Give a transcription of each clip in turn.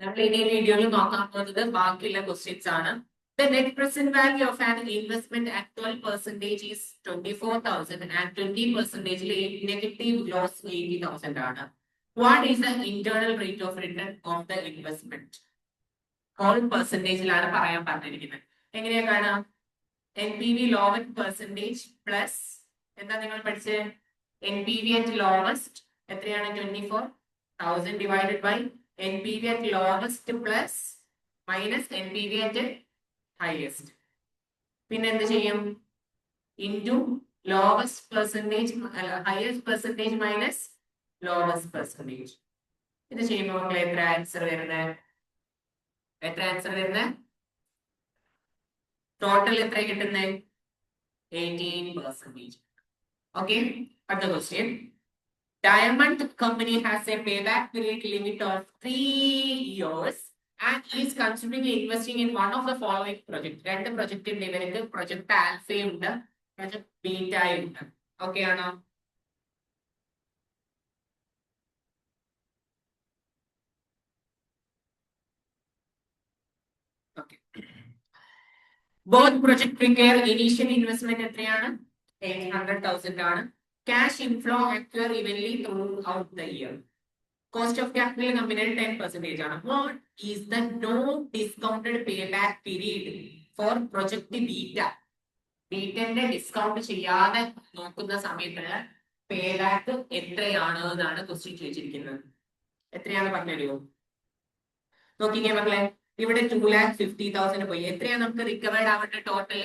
നമ്മൾ ഇനി വീഡിയോയിൽ നോക്കാൻ പോകുന്നത് ബാക്കിയുള്ള ക്വസ്റ്റ്യൻസ് ആണ്. The net present value of an investment at 12% is 24,000 and 20% negative loss 80,000 ആണ്. What is the internal rate of return of the investment? Whole പെർസെന്റേജിലാണ് പറയാൻ പറഞ്ഞിരിക്കുന്നത്. എങ്ങനെയാ കാണാം? NPV lowest percentage plus എന്താ നിങ്ങൾ പഠിച്ചത്? NPV at lowest എത്രയാണ്? 24,000 divided by NPV at lowest plus minus NPV at highest. പിന്നെ എന്ത് ചെയ്യും? Into lowest percentage highest percentage minus lowest percentage. ഇത് ചെയ്യുമ്പോൾ നമ്മൾ എത്ര ആൻസർ വരുന്നത്? ടോട്ടൽ എത്ര കിട്ടുന്നത്? 18%. Okay, അടുത്ത question. Diamond company has a payback period limit of 3 years and is considering investing in one of the following projects. രണ്ട് പ്രൊജക്റ്റിന്റെ ഇവർക്ക് പ്രൊജക്ട് ആൽഫയുണ്ട്, പ്രൊജക്ട് ബീറ്റയുണ്ട്. ഓക്കെ ആണോ? Both project require initial investment എത്രയാണ്? 800,000 ആണ്. Cash inflow occur evenly throughout the year. Cost of capital nominal 10% ആണ്. What is the no discounted payback period for project beta? ബീറ്റന്റെ discount ചെയ്യാതെ നോക്കുന്ന സമയത്തുള്ള പേബാക്ക് എത്രയാണ് എന്നാണ് ക്വസ്റ്റ്യൻ ചോദിച്ചിരിക്കുന്നത്. എത്രയാണ് പറഞ്ഞുതരുമോ? നോക്കിക്കേ മക്കളെ, ഇവിടെ 2,50,000 പോയി. എത്രയാണ് നമുക്ക് റിക്കവേർഡ് ആവേണ്ട? ടോട്ടൽ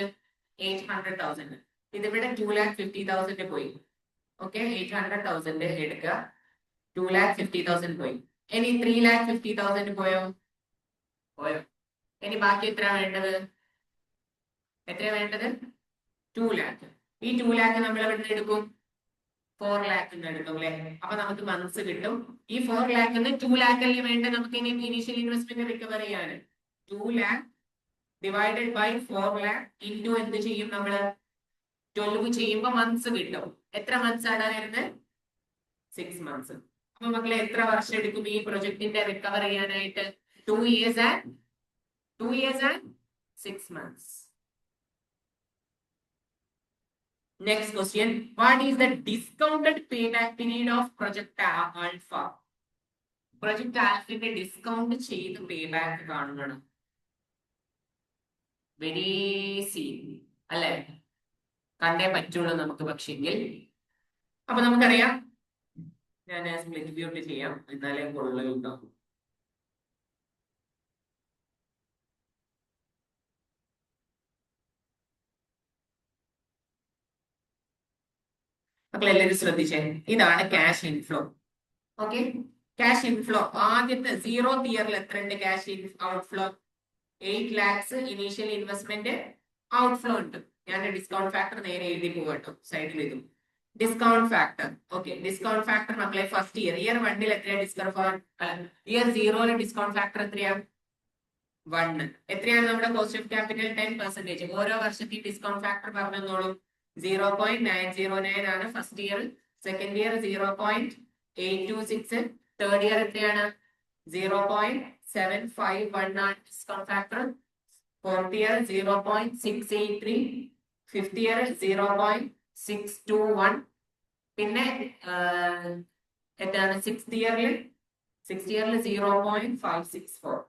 800,000. ഇതിവിടെ 2,50,000 പോയി. ഓക്കെ, 800,000 എടുക്കുക. 2,50,000 പോയി. ഇനി 3,50,000 പോയോ? ഇനി ബാക്കി എത്ര വേണ്ടത്? 2 lakh. ഈ 2 lakh നമ്മൾ എവിടെ എടുക്കും? 4 lakh എടുക്കും അല്ലെ? അപ്പൊ നമുക്ക് മന്ത്സ് കിട്ടും. ഈ 4 lakh 2 lakh അല്ലേ വേണ്ട നമുക്ക് ഇനി ഇനീഷ്യൽ ഇൻവെസ്റ്റ്മെന്റ് റിക്കവർ ചെയ്യാന്. 2 lakh divided by 4 lakh into എന്ത് ചെയ്യും നമ്മള്? 12 ചെയ്യുമ്പോ മന്ത്സ് കിട്ടും. എത്ര മന്ത്സ് ആണ് വരുന്നത്? 6 months. അപ്പൊ മക്കളെ എത്ര വർഷം എടുക്കും ഈ പ്രൊജക്ടിന്റെ റിക്കവർ ചെയ്യാനായിട്ട്? 2 years and 6 months. Next question. What is the discounted payback period of Project Alpha? Project Alpha discount ചെയ്ത് പേബാക്ക് കാണണം. വെരി സീ അല്ലെ? കണ്ടേ പറ്റുള്ളൂ നമുക്ക്. പക്ഷെങ്കിൽ അപ്പൊ നമുക്കറിയാം, ഞാൻ സ്പ്ലിറ്റ് വ്യൂ ചെയ്യാം, എന്നാലേ കൊള്ളും. മക്കൾ എല്ലാവരും ശ്രദ്ധിച്ചേ, ഇതാണ് cash inflow. Okay, cash inflow ആദ്യത്തെ 0th ഇയറിൽ എത്രയുണ്ട് cash outflow? 8 lakhs initial investment outflow ഉണ്ട്. ഞാൻ ഡിസ്കൗണ്ട് ഫാക്ടർ നേരെ എഴുതി പോകട്ടോ സൈഡിൽ ഇതും. Discount factor. Okay, discount factor മക്കളെ ഫസ്റ്റ് ഇയർ 1 എത്രയാ ഡിസ്കൗണ്ട്? ഇയർ 0 ഡിസ്കൗണ്ട് ഫാക്ടർ എത്രയാ? 1. എത്രയാണ് നമ്മുടെ കോസ്റ്റ് ഓഫ് ക്യാപിറ്റൽ? 10%. ഓരോ വർഷത്തെയും ഡിസ്കൗണ്ട് ഫാക്ടർ പറഞ്ഞോളൂ. 0.909 ആണ് first year. Second year 0.826. Third year എത്രയാണ്? 0.751 ആണ് discount factor. Fourth year 0.683. Fifth year 0.621. പിന്നെ എന്താണ് സിക്സ്ത് ഇയറിൽ 0.564.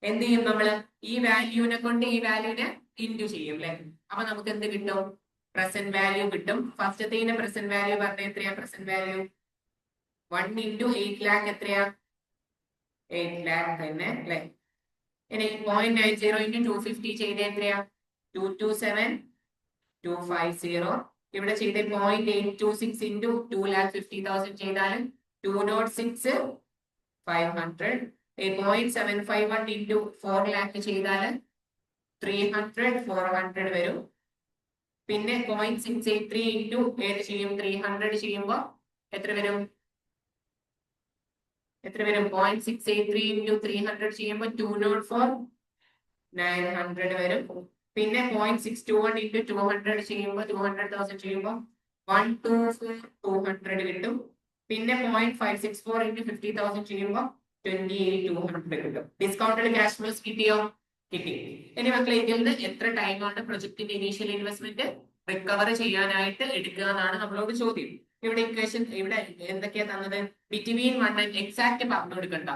എന്ത് ചെയ്യും നമ്മള്? ഈ വാല്യൂനെ കൊണ്ട് ഈ വാല്യൂനെ ഇൻറ്റു ചെയ്യും അല്ലെ? അപ്പൊ നമുക്ക് എന്ത് കിട്ടും? പ്രസന്റ് വാല്യൂ കിട്ടും. ഫസ്റ്റത്തെ പ്രസന്റ് വാല്യൂ പറഞ്ഞ എത്രയാ? പ്രസന്റ് വാല്യൂ 1 into 8 lakh എത്രയാ? 8 lakh തന്നെ അല്ലെ? ഇനി 0.90 into 250 ചെയ്ത എത്രയാ? 227,250. ഇവിടെ ചെയ്ത 0.826 into 2,50,000 ചെയ്താലും 206,500. 0.751 into 4 lakh ചെയ്താൽ 300, 400 വരും. പിന്നെ 0.683 into ഏത് ചെയ്യും? 300 ചെയ്യുമ്പോ എത്ര വരും? 0.683 into 300 ചെയ്യുമ്പോ 204, 900 വരും. പിന്നെ 0.621 into 200 ചെയ്യുമ്പോ 200,000 ചെയ്യുമ്പോ 124,200 കിട്ടും. പിന്നെ 0.564 into 50,000 ചെയ്യുമ്പോ 28,200 കിട്ടും. ഡിസ്കൗണ്ടഡ് ക്യാഷ് ഫ്ലോസ് കിട്ടിയോ? കിട്ടി. ഇനി മക്കളെ ഇതിൽ നിന്ന് എത്ര ടൈമാണ് പ്രൊജക്ടിന്റെ ഇനീഷ്യൽ ഇൻവെസ്റ്റ്മെന്റ് റിക്കവർ ചെയ്യാനായിട്ട് എടുക്കുക എന്നാണ് നമ്മളോട് ചോദ്യം. ഇവിടെ ഇക്വേഷൻ ഇവിടെ എന്തൊക്കെയാ തന്നത്? ബിറ്റ്വീൻ 1 and എക്സാക്ട് പറഞ്ഞു കൊടുക്കണ്ട.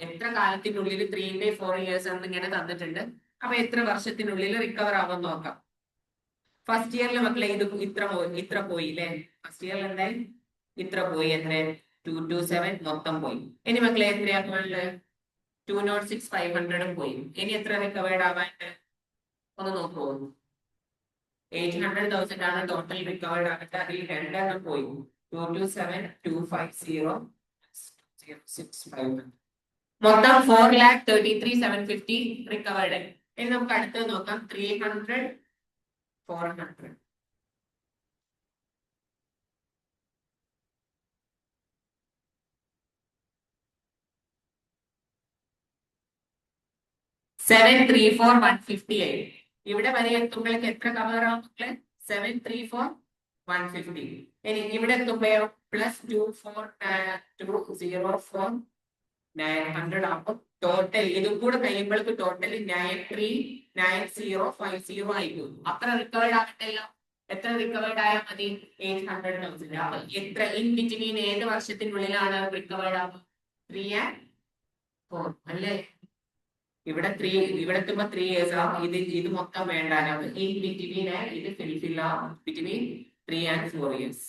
എത്ര കാലത്തിനുള്ളിൽ 3 by 4 years എന്ന് ഇങ്ങനെ തന്നിട്ടുണ്ട്. അപ്പൊ എത്ര വർഷത്തിനുള്ളിൽ റിക്കവർ ആവുമെന്ന് നോക്കാം. ഫസ്റ്റ് ഇയറിൽ മക്കളെ ഇത് ഇത്ര പോയി അല്ലേ? ഫസ്റ്റ് ഇയറിൽ എന്തായി? ഇത്ര പോയി. എത്ര? 227 മൊത്തം പോയി. ഇനി മക്കളെ എത്രയാ പോയത്? 206,500 പോയി. ഇനി എത്ര റിക്കവേർഡ് ആവാണ്ട്? ഒന്ന് നോക്കൂ. 800,000 ആണ് ടോട്ടൽ റിക്കവേർഡ് ആകട്ടെ. അതിൽ 2 പോയി. 227, 250, 6,500. മൊത്തം 4,33,750 റിക്കവേർഡ്. ഇനി നമുക്ക് അടുത്തത് നോക്കാം. 300, 400. Seven, 3, 4, 158. ഇവിടെ വരെ എത്തുമ്പോഴേക്ക് എത്ര കവർ ആവും മക്കളെ? 7, 3, 4, 150. ഇനി ഇവിടെ എത്തുമ്പോഴോ +2,4,2,0,4 900 ആകും. ടോട്ടൽ ഇതും കൂടെ കഴിയുമ്പോഴേക്ക് ടോട്ടൽ 93,90,50 ആയി പോകും. അത്ര റിക്കവേർഡ് ആകട്ടല്ലോ. എത്ര റിക്കവേർഡ് ആയാൽ മതി? 800,000 ആവും. എത്ര ഇൻ ബിറ്റ്വീൻ ഏത് വർഷത്തിനുള്ളിലാണ് റിക്കവേർഡ് ആവുക? 3 and 4 അല്ലേ? ഇവിടെ 3 ഇവിടെ എത്തുമ്പോ 3 years ആവും. ഇത് മൊത്തം വേണ്ടാനാണ്. ഇൻ ബിറ്റ്വീൻ ഇത് ഫിൽഫിൽ ആവും between 3 and 4 years.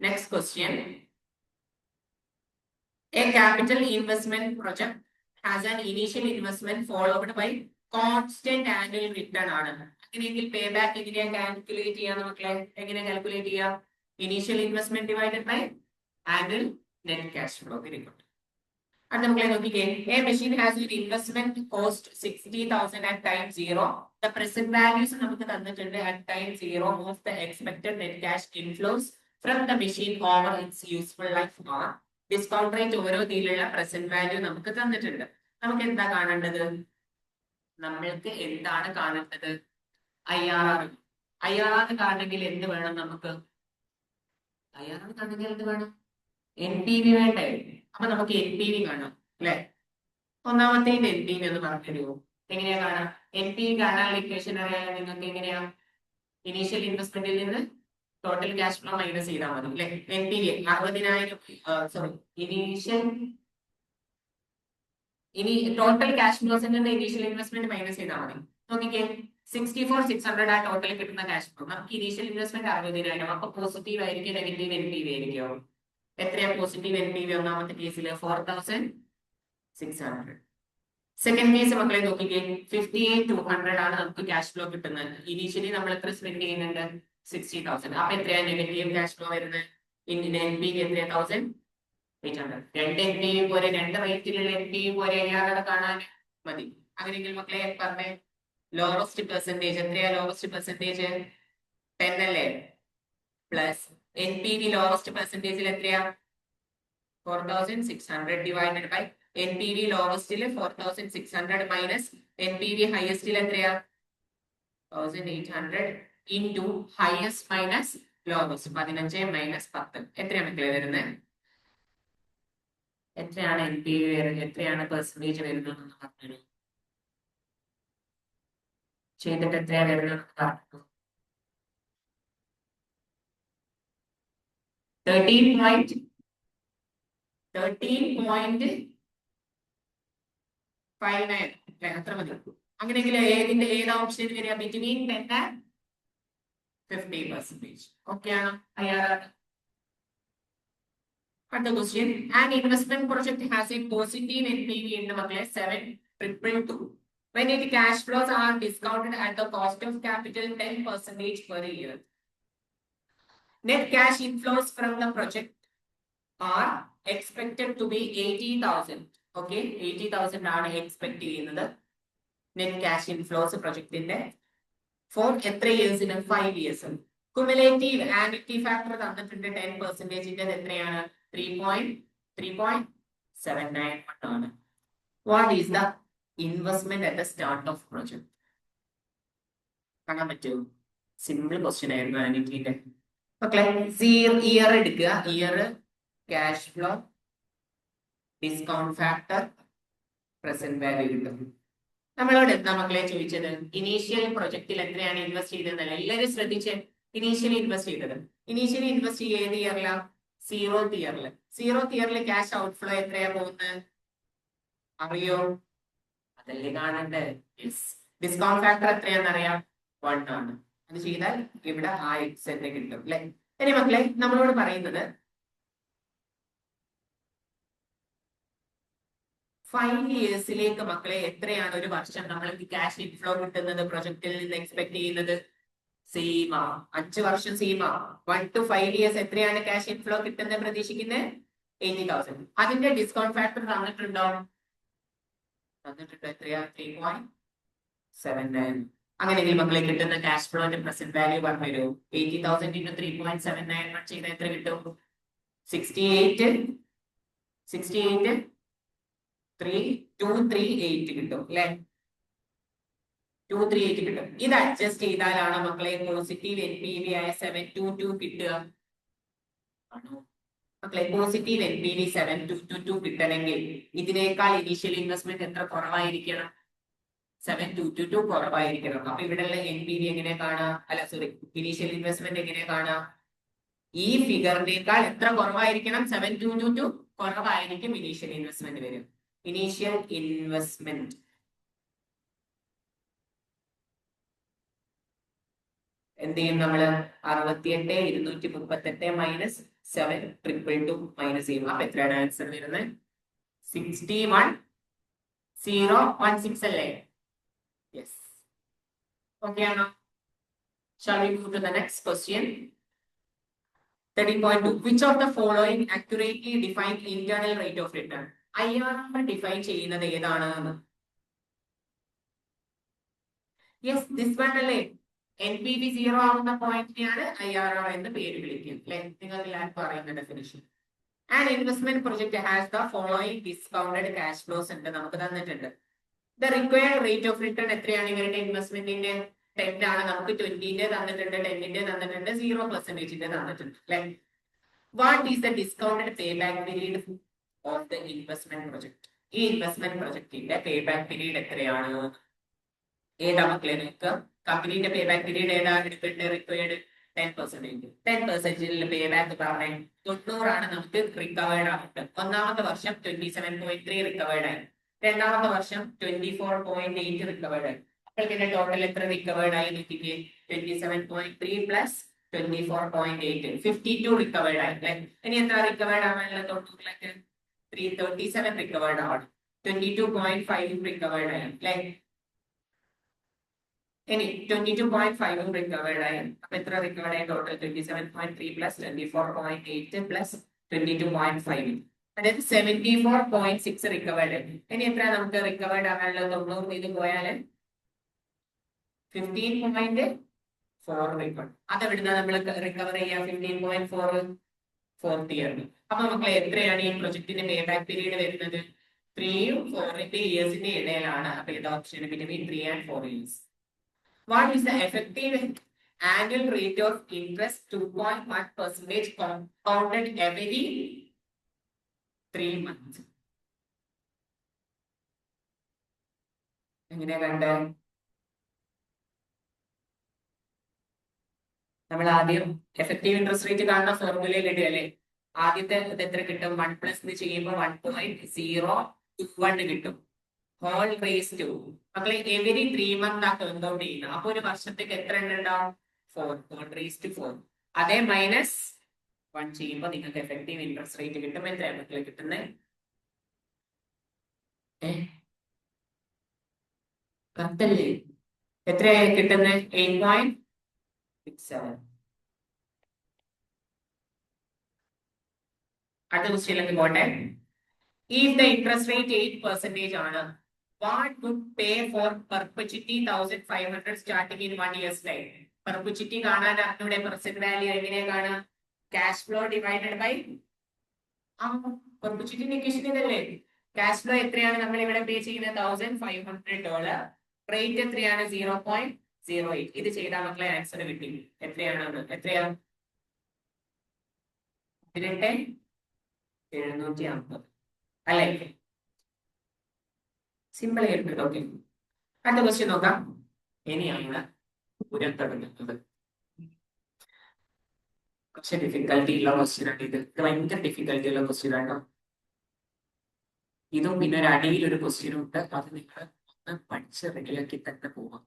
Next question. A capital investment project has an initial investment followed by constant annual return ആണ്. അങ്ങനെയെങ്കിൽ പേ ബാക്ക് എങ്ങനെയാ കാൽക്കുലേറ്റ് ചെയ്യാന്ന് മക്കളെ? എങ്ങനെ കാൽക്കുലേറ്റ് ചെയ്യാം? Initial investment divided by annual net cash flow. Very good. അത് നമ്മളെ നോക്കിക്കേ. A machine has an investment cost 60,000 at time 0. The present values നമുക്ക് തന്നിട്ടുണ്ട്. At time 0 of the expected net cash inflows from the machine over its useful life are. Discount rate ഓരോ ഇതിലുള്ള present value നമുക്ക് തന്നിട്ടുണ്ട്. നമുക്ക് എന്താ കാണേണ്ടത്? നമ്മൾക്ക് എന്താണ് കാണേണ്ടത്? IRR. IRR കാണണമെങ്കിൽ എന്ത് വേണം നമുക്ക്? IRR കാണണമെങ്കിൽ എന്ത് വേണം? NPV വേണ്ടേ? അപ്പൊ നമുക്ക് NPV കാണാം അല്ലെ? ഒന്നാമത്തെ NPV എന്ന് പറഞ്ഞുതരുമോ? എങ്ങനെയാ കാണാം? NPV കാണാനുള്ള ഇക്വേഷൻ അറിയാലോ നിങ്ങൾക്ക്. എങ്ങനെയാ? ഇനീഷ്യൽ ഇൻവെസ്റ്റ്മെന്റിൽ നിന്ന് ടോട്ടൽ ക്യാഷ് ഫ്ലോ മൈനസ് ചെയ്താൽ മതി അല്ലെ? NPV 60,000 സോറി ടോട്ടൽ ക്യാഷ് ഫ്ലോസിൽ നിന്ന് ഇനീഷ്യൽ ഇൻവെസ്റ്റ്മെന്റ് മൈനസ് ചെയ്താൽ മതി. നോക്കിക്കേ. 64,600 ആ ടോട്ടൽ കിട്ടുന്ന ക്യാഷ് ഫ്ലോ. നമുക്ക് ഇനീഷ്യൽ ഇൻവെസ്റ്റ്മെന്റ് 60,000. അപ്പൊ പോസിറ്റീവ് ആയിരിക്കും നെഗറ്റീവ് NPV ആയിരിക്കും? എത്രയാ പോസിറ്റീവ് NPV ഒന്നാമത്തെ കേസിൽ? 4,600. സെക്കൻഡ് കേസ് മക്കളെ നോക്കിക്കേ. 58,200 ആണ് നമുക്ക് ക്യാഷ് ഫ്ലോ കിട്ടുന്നത്. ഇനീഷ്യലി നമ്മൾ എത്ര സ്പെൻഡ് ചെയ്യുന്നുണ്ട്? 60,000. അപ്പൊ എത്രയാ നെഗറ്റീവ് ക്യാഷ് ഫ്ലോ വരുന്നത്? NPV എത്രയാ? 1,800. 2 NPV പോലെ, 2 റേറ്റിലുള്ള NPV പോലെ IRR കാണാൻ മതി. അങ്ങനെയെങ്കിൽ മക്കളെ പറഞ്ഞേ ലോവസ്റ്റ് പെർസെന്റേജ് എത്രയാ? ലോവസ്റ്റ് പെർസെന്റേജ് 10 അല്ലേ? പ്ലസ് NPV ലോവസ്റ്റ് പെർസെന്റേജിൽ എത്രയാ? 4,600 ഡിവൈഡഡ് ബൈ NPV ലോവസ്റ്റിൽ 4,600 മൈനസ് NPV ഹയസ്റ്റിൽ എത്രയാ? 1,800 into highest minus lowest. 15 minus 10 എത്രയാണ് മക്കളെ വരുന്നത്? എത്രയാണ് NPV വരുന്നത്? എത്രയാണ് പെർസെന്റേജ് വരുന്നത് എന്ന് പറഞ്ഞു ചെയ്തിട്ട് എത്രയാ വരുന്നത് പറഞ്ഞു. 13.59 അത്ര മതി. അങ്ങനെയെങ്കിൽ ഏത് ഓപ്ഷൻ വരിക? Between 10 and 50%. ഓക്കെ ആണോ? IRR. അടുത്ത question. An investment project has a positive NPV ഉണ്ട് മക്കളെ 7,222. When its cash flows are discounted at the cost of capital 10% per year. Net cash inflows from the project are expected to be 80,000. Okay, 80,000 ആണ് expect ചെയ്യുന്നത് net cash inflows പ്രൊജക്ടിന്റെ four എത്ര ഇയേഴ്സിന്? 5 years. Cumulative annuity factor തന്നിട്ടുണ്ട് 10%. എത്രയാണ്? 3.791 ആണ്. What is the investment at the start of project? കാണാൻ പറ്റുമോ? Simple question ആയിരുന്നു ആനുവിറ്റിന്റെ. മക്കളെ ഇയർ എടുക്കുക. Year cash flow discount factor, present value കിട്ടും. നമ്മളോട് എന്താ മക്കളെ ചോദിച്ചത്? ഇനീഷ്യൽ പ്രൊജക്റ്റിൽ എത്രയാണ് ഇൻവെസ്റ്റ് ചെയ്തത്? എല്ലാവരും ശ്രദ്ധിച്ച്. ഇനീഷ്യലി ഇൻവെസ്റ്റ് ചെയ്തത്, ഇനീഷ്യലി ഇൻവെസ്റ്റ് ഏത് ഇയറിലാ? 0th ഇയറിൽ. 0th ഇയറിൽ ക്യാഷ് ഔട്ട്ഫ്ലോ എത്രയാ പോകുന്നത്? അറിയോ? അതല്ലേ കാണണ്ടേ? ഡിസ്കൗണ്ട് ഫാക്ടർ എത്രയാണെന്ന് അറിയാം, 1 ആണ്. അത് ചെയ്താൽ ഇവിടെ ആ എക്സ് തന്നെ കിട്ടും അല്ലെ? ഇനി മക്കളെ നമ്മളോട് പറയുന്നത് 5 ഇയേഴ്സിലേക്ക് മക്കളെ എത്രയാണ് ഒരു വർഷം നമ്മൾക്ക് ക്യാഷ് ഇൻഫ്ലോ കിട്ടുന്നത് പ്രൊജക്റ്റിൽ നിന്ന് എക്സ്പെക്ട് ചെയ്യുന്നത്? സെയിം ആ, 5 വർഷം സെയിം ആ. 1 to 5 ഇയേഴ്സ് എത്രയാണ് ക്യാഷ് ഇൻഫ്ലോ കിട്ടുന്നത് പ്രതീക്ഷിക്കുന്നത്? 80,000. അതിന്റെ ഡിസ്കൗണ്ട് ഫാക്ടർ തന്നിട്ടുണ്ടോ? തന്നിട്ടുണ്ടോ? എത്രയാ? 3.79. അങ്ങനെയെങ്കിൽ മക്കളെ കിട്ടുന്ന ക്യാഷ് ഫ്ലോന്റെ പ്രസന്റ് വാല്യൂ പറഞ്ഞു തരൂ. 80,000 into 3.79 ചെയ്ത എത്ര കിട്ടും? 68 238 കിട്ടും അല്ലെ? 238 കിട്ടും. ഇത് അഡ്ജസ്റ്റ് ചെയ്താലാണ് മക്കളെ പോസിറ്റീവ് NPV ആയ 722 കിട്ടുക. ആണോ മക്കളെ? പോസിറ്റീവ് NPV 722 കിട്ടണമെങ്കിൽ ഇതിനേക്കാൾ ഇനീഷ്യൽ ഇൻവെസ്റ്റ്മെന്റ് എത്ര കുറവായിരിക്കണം? 722 കുറവായിരിക്കണം. അപ്പൊ ഇവിടെയുള്ള NPV എങ്ങനെ കാണാം? അല്ല സോറി, ഇനീഷ്യൽ ഇൻവെസ്റ്റ്മെന്റ് എങ്ങനെ കാണാം? ഈ ഫിഗറിനേക്കാൾ എത്ര കുറവായിരിക്കണം? 722 കുറവായിരിക്കും ഇനീഷ്യൽ ഇൻവെസ്റ്റ്മെന്റ് വരും. ഇനീഷ്യൽ ഇൻവെസ്റ്റ്മെന്റ് എന്ത് ചെയ്യും നമ്മള്? 68,238 മൈനസ് 7,222 മൈനസ് ചെയ്യും. അപ്പൊ എത്രയാണ് ആൻസർ വരുന്നത്? 61,016 അല്ലേ? യെസ്. ഓക്കെ ആണോ? Shall we move to the next question? 13.2. Which of the following accurately define internal rate of return? IRR define ചെയ്യുന്നത് ഏതാണ്? യെസ്, ദിസ് വൺ അല്ലേ? NPV 0 ആവുന്ന പോയിന്റിനെയാണ് IRR എന്ന് പേര് വിളിക്കുന്നത് അല്ലെ? നിങ്ങൾക്ക് എല്ലാവർക്കും അറിയുന്ന definition. And investment project has the following discounted cash flows ഉണ്ട്, നമുക്ക് തന്നിട്ടുണ്ട്. The required rate of return എത്രയാണ് ഇവരുടെ ഇൻവെസ്റ്റ്മെന്റിന്റെ? 10 ആണ്. നമുക്ക് 20ന്റെ തന്നിട്ടുണ്ട്, 10ന്റെ തന്നിട്ടുണ്ട്, 0% തന്നിട്ടുണ്ട് അല്ലെ? What is the discounted pay back period of the investment project? ഈ ഇൻവെസ്റ്റ്മെന്റ് പ്രൊജക്ടിന്റെ പേ ബാക്ക് പീരീഡ് എത്രയാണ്? ഏതാ മക്കളെ? നിങ്ങൾക്ക് കമ്പനിയുടെ പേ ബാക്ക് പീരീഡ് ഏതാ എടുക്കേണ്ടത്? റിക്വയർഡ് 10%. 10% പേ ബാക്ക് പറഞ്ഞേ 90 ആണ് നമുക്ക് റിക്കവേർഡ് ആയിട്ട്. ഒന്നാമത്തെ വർഷം 27.3 റിക്കവേർഡ് ആയി, രണ്ടാമത്തെ വർഷം 24.8 റിക്കവേർഡ് ആയി. അപ്പോൾ ഇതിന്റെ ടോട്ടൽ എത്ര റിക്കവേർഡ് ആയി നോക്കിക്കേ? 27.3 പ്ലസ് 24.8, 52 റിക്കവേർഡ് ആയി അല്ലെ? ഇനി എത്ര റിക്കവേർഡ് ആവാനുള്ള? 90ലേക്ക് 337 റിക്കവേർഡ് ആവണം. 22.5 റിക്കവേർഡ് ആയി അല്ലെ? ഇനി 22.5 റിക്കവേർഡ് ആയി. അപ്പൊ എത്ര റിക്കവേർഡ് ആയി ടോട്ടൽ? 27.3 പ്ലസ് 24.8 പ്ലസ് 22.5, അതായത് 74.6 റിക്കവേർഡ്. ഇനി എത്ര നമുക്ക് റിക്കവേർഡ് ആകാനുള്ളത്? 90 ഇത് പോയാല് 15.4 റിക്കവേർഡ്. അതെവിടുന്ന നമ്മൾ റിക്കവർ ചെയ്യാം? 15.4 4th ഇയർ. അപ്പൊ നമുക്ക് എത്രയാണ് ഈ പ്രൊജക്ടിന്റെ പേ ബാക്ക് പീരീഡ് വരുന്നത്? 3 4 ഇയേഴ്സിന്റെ ഇടയിലാണ്. അപ്പൊ ഇത് option between 3 and 4 years. What is the effective annual rate of interest? 2.1% compounded every 3 months. എങ്ങനെയാ കണ്ടേ? നമ്മൾ ആദ്യം എഫക്റ്റീവ് ഇൻട്രസ്റ്റ് റേറ്റ് കാണുന്ന ഫോർമുലയിൽ ഇടുക അല്ലെ? ആദ്യത്തെ എത്ര കിട്ടും? 1 പ്ലസ് ചെയ്യുമ്പോൾ 1.021 കിട്ടും. ഹോൾ റേസ് ടു മക്കളെ എവരി 3 months ആ കൗണ്ട് ചെയ്യുന്നത്. അപ്പൊ ഒരു വർഷത്തേക്ക് എത്ര എണ്ണം ഉണ്ടാവും? 4. Whole raise to 4. അതേ മൈനസ് 1 ചെയ്യുമ്പോൾ നിങ്ങൾക്ക് എഫക്റ്റീവ് ഇൻട്രസ്റ്റ് റേറ്റ് കിട്ടും. എത്രയാണ് മക്കളെ കിട്ടുന്നത്? കത്തല്ലേ? എത്രയാണ് കിട്ടുന്നത്? 8.67. അടുത്ത ക്വസ്റ്റ്യനിലേക്ക് പോട്ടെ. If the interest rate 8% ആണ്, what would pay for perpetuity 1500 starting in 1 year's time? Perpetuity കാണാൻ നമ്മുടെ പ്രസന്റ് വാല്യൂ എങ്ങനെ കാണാം? Cash flow divided by perpetuity equation ഇതല്ലേ? ക്യാഷ് ഫ്ലോ എത്രയാണ് നമ്മൾ ഇവിടെ പേ ചെയ്യുന്നത്? $1,500. റേറ്റ് എത്രയാണ്? 0.08. ഇത് ചെയ്താൽ മക്കളെ ആൻസർ കിട്ടി. എത്രയാണ്? എത്രയാ? 18,750. അല്ലെ? സിമ്പിൾ ആയിട്ട്. ഓക്കെ, അടുത്ത ക്വസ്റ്റ്യൻ നോക്കാം. ഇനിയാണ് ഉരം തുടങ്ങുന്നത്. കുറച്ച് ഡിഫിക്കൽട്ടി ഉള്ള ക്വസ്റ്റ്യൻ ആണ് ഇത്. ഭയങ്കര ഡിഫിക്കൽട്ടി ഉള്ള ക്വസ്റ്റ്യൻ ആണോ? ഇതും പിന്നെ ഒരു അടിയിൽ ഒരു ക്വസ്റ്റ്യനും ഉണ്ട്. അത് നിങ്ങൾ ഒന്ന് പഠിച്ച് റെഡിയാക്കി തന്നെ പോവാം.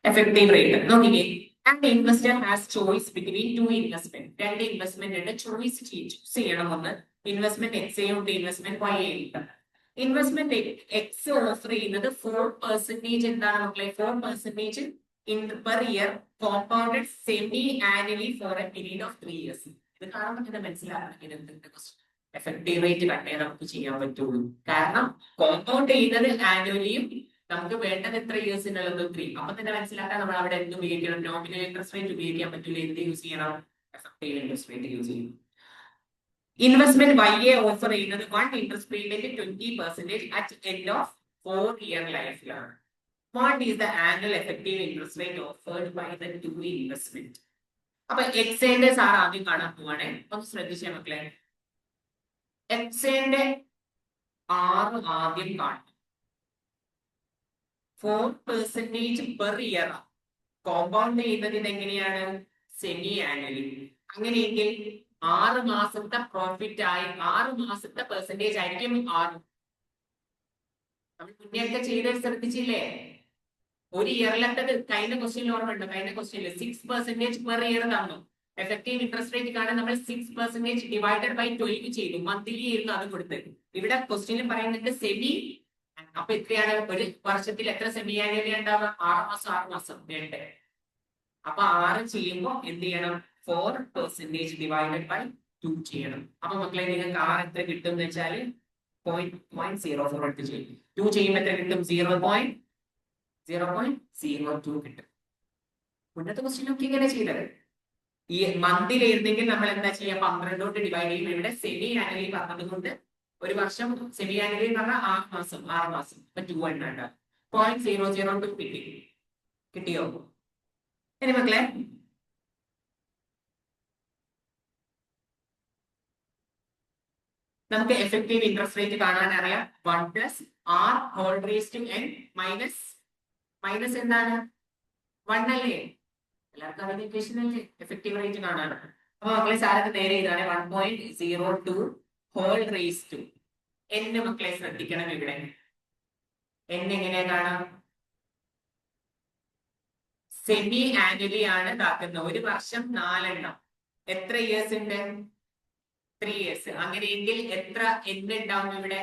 എഫക്റ്റീവ് റേറ്റ് നോക്കിക്കേ. And investor has choice between two investment. രണ്ട് ഇൻവെസ്റ്റ്മെന്റ് ചോയ്സ് ചെയ്യണം. ഒന്ന് ഇൻവെസ്റ്റ്മെന്റ് എക്സ് എ ഉണ്ട്, ഇൻവെസ്റ്റ്മെന്റ് വൈ എ ഉണ്ട്. ഇൻവെസ്റ്റ്മെന്റ് എക്സ് ഓഫർ ചെയ്യുന്നത് 4% എന്താണ് മക്കളെ? 4% in per year compounded semi annually for a period of 3 years. ഇത് കാണുമ്പോൾ തന്നെ മനസ്സിലാക്കണം എഫക്റ്റീവ് റേറ്റ് കണ്ടേ നമുക്ക് ചെയ്യാൻ പറ്റുള്ളൂ. കാരണം കോമ്പൗണ്ട് ചെയ്യുന്നത് ആനുവലിയും നമുക്ക് വേണ്ടത് എത്ര ഇയേഴ്സിനുള്ളത് 3. അപ്പൊ തന്നെ മനസ്സിലാക്കാൻ നമ്മൾ അവിടെ എന്ത് ഉപയോഗിക്കണം? നോമിനൽ ഇൻട്രസ്റ്റ് റേറ്റ് ഉപയോഗിക്കാൻ പറ്റില്ല. എന്ത് യൂസ് ചെയ്യണം? എഫക്റ്റീവ് ഇൻട്രസ്റ്റ് റേറ്റ് യൂസ് ചെയ്യണം. ഇൻവെസ്റ്റ്മെന്റ് വൈ എ ഓഫർ ചെയ്യുന്നത് 1 interest rate 20% at end of 4-year ലൈഫിലാണ്. What is the annual effective interest rate offered by the two investment? അപ്പൊ എക്സേന്റെ സാർ ആദ്യം കാണാൻ പോവാണേ. ഒന്ന് ശ്രദ്ധിച്ചേ മക്കളെ. എക്സേന്റെ ആദ്യം കാണും. 4% പെർ ഇയർ കോമ്പൗണ്ട് ചെയ്യുന്നത് എങ്ങനെയാണ്? Semi annually. അങ്ങനെയെങ്കിൽ 6 മാസത്തെ പ്രോഫിറ്റ് ആയി 6 മാസത്തെ പെർസെന്റേജ് ആയിരിക്കും 6. നമ്മൾ മുന്നേയൊക്കെ ചെയ്ത് ശ്രദ്ധിച്ചില്ലേ? ഒരു ഇയറിലത്തത് കഴിഞ്ഞ ക്വസ്റ്റ്യനിൽ ഓർമ്മയുണ്ടോ? കഴിഞ്ഞ ക്വസ്റ്റ്യനിൽ 6% പെർ ഇയർ തന്നു. എഫക്റ്റീവ് ഇൻട്രസ്റ്റ് റേറ്റ് കാണാൻ നമ്മൾ 6% ഡിവൈഡഡ് ബൈ 12 ചെയ്തു. മന്ത്ലി ആയിരുന്നു അത് കൊടുത്തത്. ഇവിടെ ക്വസ്റ്റ്യനിൽ പറയുന്നുണ്ട് സെമി. അപ്പൊ എത്രയാണ് ഒരു വർഷത്തിൽ എത്ര സെമി ആനുവലി ഉണ്ടാവുക? 6 മാസം 6 മാസം വേണ്ടേ? അപ്പൊ 6 ചെയ്യുമ്പോൾ എന്ത് ചെയ്യണം? 4% ഡിവൈഡഡ് ബൈ 2 ചെയ്യണം. അപ്പൊ മക്കളെ നിങ്ങൾക്ക് 6 എത്ര കിട്ടും എന്ന് വെച്ചാൽ 0.04 എടുത്ത് ചെയ്യും. 2 ചെയ്യുമ്പോൾ എത്ര കിട്ടും? 0.02 കിട്ടും. മുന്നത്തെ ക്വസ്റ്റ്യനൊക്കെ ഇങ്ങനെ ചെയ്തത്. ഈ മന്തിൽ എഴുതെങ്കിൽ നമ്മൾ എന്താ ചെയ്യുക? 12 കൊണ്ട് ഡിവൈഡ് ചെയ്യും. ഇവിടെ സെമി ആനുവലി പറഞ്ഞതുകൊണ്ട് ഒരു വർഷം സെമി ആനുവലി എന്ന് പറഞ്ഞാൽ 6 മാസം 6 മാസം. അപ്പൊ 200 0.002 കിട്ടി. കിട്ടിയോ? ഇനി മക്കളെ നമുക്ക് എഫക്റ്റീവ് ഇൻട്രസ്റ്റ് റേറ്റ് കാണാൻ അറിയാം. 1 + r⁻n മൈനസ് എന്താണ്? 1 അല്ലേ? എല്ലാവർക്കും അതിന്റെ ഇക്വേഷൻ അല്ലേ എഫക്റ്റീവ് റേറ്റ് കാണാൻ. അപ്പൊ മക്കളെ സാരത്ത് നേരെ ഇതാണ് 1.02 ഹോൾ റേസ് ടു n. മക്കളെ ശ്രദ്ധിക്കണം, ഇവിടെ n എങ്ങനെയാ കാണാം? സെമി ആനുവലി ആണ് കാക്കുന്നത്. ഒരു വർഷം 4 എണ്ണം. എത്ര ഇയേഴ്സ് ഉണ്ട്? 3 years. അങ്ങനെയെങ്കിൽ എത്ര n ഉണ്ടാവും ഇവിടെ?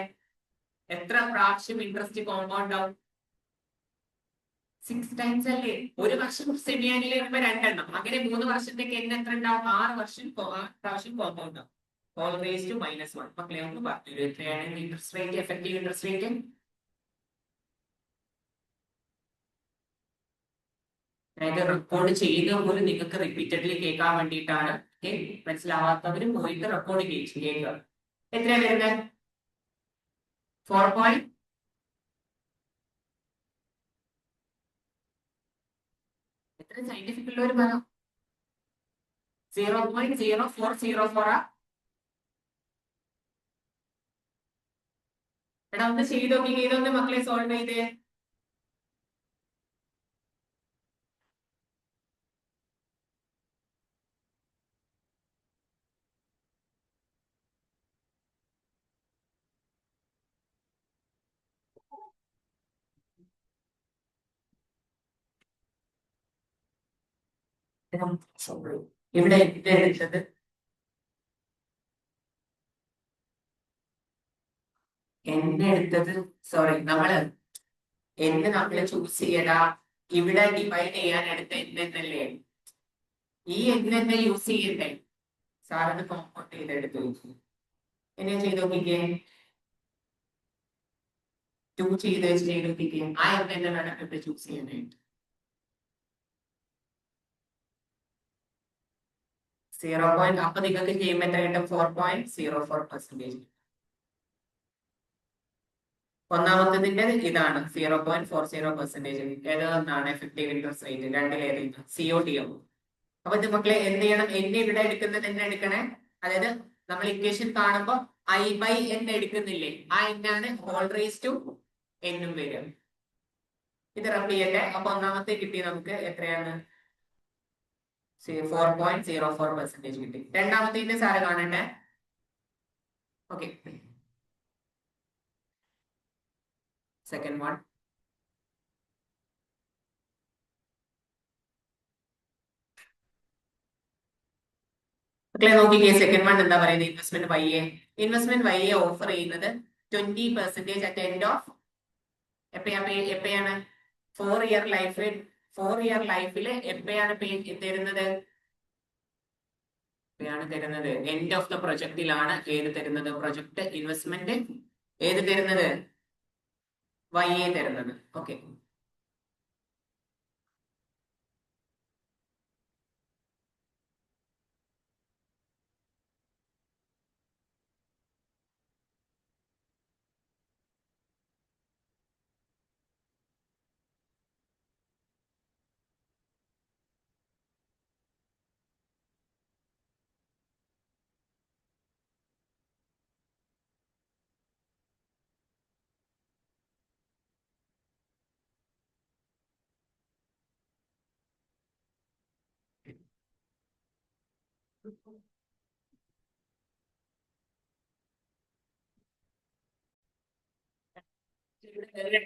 എത്ര പ്രാവശ്യം ഇൻട്രസ്റ്റ് കോമ്പൗണ്ട് ആവും? 6 times അല്ലേ? ഒരു വർഷം സെമി ആനുവലി വരുമ്പോ 2 എണ്ണം. അങ്ങനെ 3 വർഷത്തേക്ക് n എത്ര ഉണ്ടാവും? 6 പ്രാവശ്യം കോമ്പൗണ്ട് ആവും. Whole raise to -1. മക്കളെ ഒന്ന് പറഞ്ഞു എത്രയാണ് interest rate, effective interest rate? അതായത് റെക്കോർഡ് ചെയ്യുന്നത് പോലും നിങ്ങൾക്ക് റിപ്പീറ്റഡ്ലി കേൾക്കാൻ വേണ്ടിയിട്ടാണ്. മനസ്സിലാവാത്തവരും പോയിട്ട് റെക്കോർഡ് കേൾക്കുക. എത്രയാണ് വരുന്നത്? 4. എത്ര സയന്റിഫിക് ഉള്ളവർ പറയാം? 0.0404. എടാ ഒന്ന് ചെയ്ത് നോക്കി, ഇതൊന്ന് മക്കളെ സോൾവ് ചെയ്തേ. ഇവിടെ എടുത്തത് എടുത്തത് സോറി നമ്മള് നമ്മള് ചൂസ് ചെയ്യടാ. ഇവിടെ ഡിവൈഡ് ചെയ്യാൻ എടുത്ത എന്നല്ലേ? ഈ എന്നെ യൂസ് ചെയ്യണ്ടേ? സാറിന് കോമ്പൗണ്ട് ചെയ്തെടുത്തു. എന്നെ ചെയ്ത് നോക്കിക്കേ. 2 ചെയ്ത് നോക്കിക്കേ. ആ എന്നെ വേണം ഇവിടെ ചൂസ് ചെയ്യാനായിട്ട്. 0. അപ്പൊ നിങ്ങൾക്ക് ചെയ്യുമ്പോൾ എത്ര കിട്ടും? 4.04%. ഒന്നാമത്തതിന്റെ ഇതാണ് 0.40%. ഏതാണ് എഫക്റ്റീവ് ഇൻട്രസ്റ്റ് റേറ്റ്? രണ്ടിലേത്? COD. അപ്പൊ ഇത് മക്കളെ എന്ത് ചെയ്യണം? n ഇവിടെ എടുക്കുന്നത് തന്നെ എടുക്കണേ. അതായത് നമ്മൾ ഇക്വേഷൻ കാണുമ്പോ I/n എടുക്കുന്നില്ലേ, ആ n ആണ് ഹോൾ റേസ് ടു n വരിക. ഇത് റബ് ചെയ്യട്ടെ. അപ്പൊ ഒന്നാമത്തെ കിട്ടി നമുക്ക് എത്രയാണ്? 4.04% കിട്ടി. രണ്ടാമത്തെ സാറ് കാണട്ടെ. Okay, second one. മക്കളെ നോക്കിക്കേ, സെക്കൻഡ് വൺ എന്താ പറയുന്നത്? ഇൻവെസ്റ്റ്മെന്റ് വൈ എ ഓഫർ ചെയ്യുന്നത് 20% അറ്റ് എൻഡ് ഓഫ് എപ്പോഴാണ്? 4 ഇയർ ലൈഫിൽ. 4 ഇയർ ലൈഫിൽ എപ്പോഴാണ് തരുന്നത്? തരുന്നത് എൻഡ് ഓഫ് ദ പ്രൊജക്റ്റിലാണ്. ഏത് തരുന്നത്? പ്രൊജക്ട് ഇൻവെസ്റ്റ്മെന്റ് ഏത് തരുന്നത്? വൈ എ തരുന്നത്. ഓക്കെ,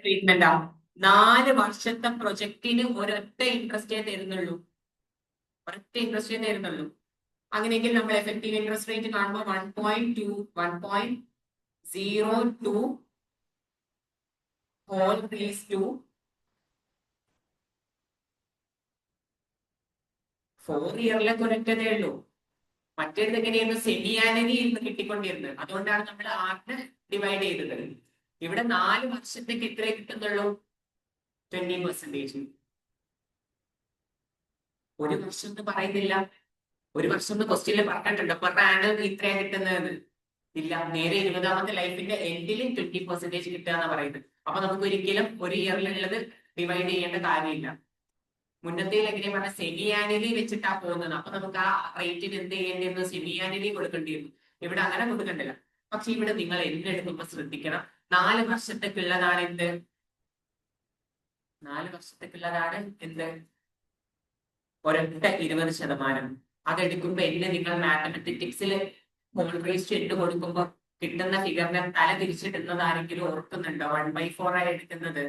ട്രീറ്റ്മെന്റാ. 4 വർഷത്തെ പ്രൊജക്റ്റിന് ഒരൊറ്റ ഇൻട്രസ്റ്റേ തരുന്നുള്ളൂ. ഒരൊറ്റ ഇൻട്രസ്റ്റേ തരുന്നുള്ളൂ. അങ്ങനെയെങ്കിൽ നമ്മൾ എഫക്റ്റീവ് ഇൻട്രസ്റ്റ് റേറ്റ് കാണുമ്പോൾ 1.02 ഹോൾ റേസ് ടു 4 ഇയറിലൊക്കെ ഒരൊറ്റതേ ഉള്ളൂ. മറ്റേത് എങ്ങനെയായിരുന്നു? സെമി ആനുവലി എന്ന് കിട്ടിക്കൊണ്ടിരുന്നത്. അതുകൊണ്ടാണ് നമ്മൾ ആറിന് ഡിവൈഡ് ചെയ്തത്. ഇവിടെ 4 വർഷത്തേക്ക് എത്ര കിട്ടുന്നുള്ളൂ? 20%. ഒരു വർഷം എന്ന് പറയുന്നില്ല. ഒരു വർഷം എന്ന് ക്വസ്റ്റ്യനിൽ പറഞ്ഞിട്ടുണ്ട്. പെർ ആനുവൽ ഇത്രയാണ് കിട്ടുന്നത് ഇല്ല. നേരെ 20ാമത്തെ ലൈഫിന്റെ എൻഡിലും 20% കിട്ടുക എന്നാ പറയുന്നത്. അപ്പൊ നമുക്ക് ഒരിക്കലും ഒരു ഇയറിലുള്ളത് ഡിവൈഡ് ചെയ്യേണ്ട കാര്യമില്ല. മുന്നത്തേൽ എങ്ങനെയാ പറഞ്ഞ സെമി ആനുവലി വെച്ചിട്ടാ പോകുന്നത്. അപ്പൊ നമുക്ക് ആ റേറ്റിന് എന്ത് ചെയ്യേണ്ടിയിരുന്നു? Semi annually കൊടുക്കേണ്ടിയിരുന്നു. ഇവിടെ അങ്ങനെ കൊടുക്കണ്ടില്ല. പക്ഷെ ഇവിടെ നിങ്ങൾ എന്തെടുക്കുമ്പോ ശ്രദ്ധിക്കണം. 4 വർഷത്തേക്കുള്ളതാണ് എന്ത്? 4 വർഷത്തേക്കുള്ളതാണ് എന്ത്? ഒരൊറ്റ 20%. അതെടുക്കുമ്പോ നിങ്ങൾ മാത്തമെറ്റിക്സിൽ ഹോൾ റേസ് ടു n കൊടുക്കുമ്പോ കിട്ടുന്ന ഫിഗറിനെ തല തിരിച്ചിടുന്നത് ആരെങ്കിലും ഓർക്കുന്നുണ്ടോ? 1/4 ആയി എടുക്കുന്നത്.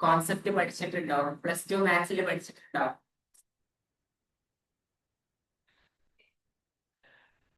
കോൺസെപ്റ്റ് പഠിച്ചിട്ടുണ്ടോ? +2 മാത്സിൽ പഠിച്ചിട്ടുണ്ടോ?